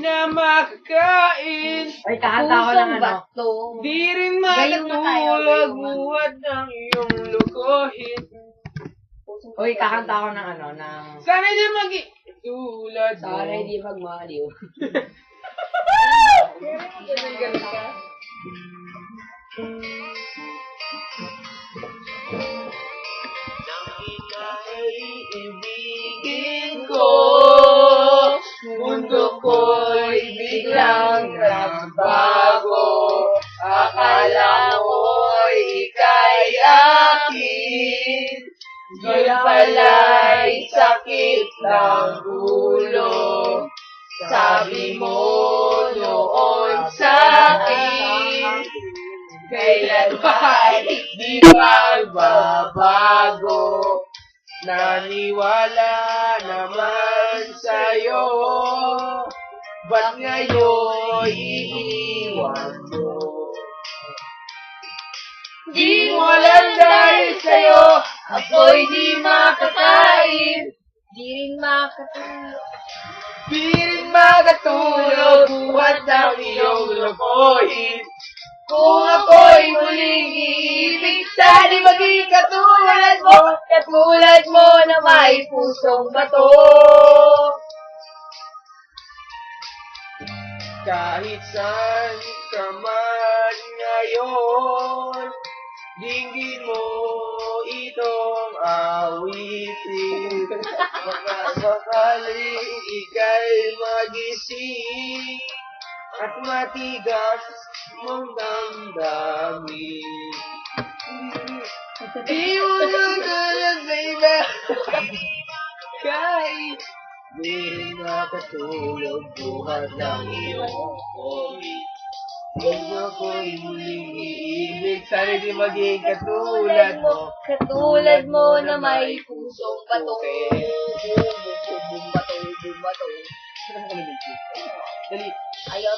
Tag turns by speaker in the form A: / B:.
A: na makakain.
B: Ay, kakanta ko ng ano.
C: bato.
A: Di rin
C: Gayong na tayo,
A: makatulog
C: gayong na.
A: buhat ng iyong lukuhin.
B: Uy, kakanta ko ng ano, ng...
A: Sana di tulad mo.
B: Sana hindi magmaliw.
A: Ganun ka. Ibigin ko, mundo ko'y biglang nagbago. Akala ko'y ika'y akin, yun pala'y sakit ng ulo. Sabi mo noon sa'kin, kailan ba'y di magbabago? Naniwala naman sa'yo, ba't ngayon iiwan mo? Di mo alam dahil sa'yo, ako'y di makakain.
C: Di rin makatulog.
A: Di rin makatulog, buhat ng iyong lokohin. Kung ako'y muling iibig, sana maging katulad mo na may pusong bato. Kahit saan ka man ngayon, dinggin mo itong awitin. Sakaling ika'y magising at matigas mong damdamin. Di mo natulog sa iba, kahit di rin makatulog buhat ng iyong ko'y. Kung ako'y muling iibig, sana di maging katulad mo.
C: Katulad mo na may pusong bato.
A: Bum, bato.
B: Dali.
C: Ayaw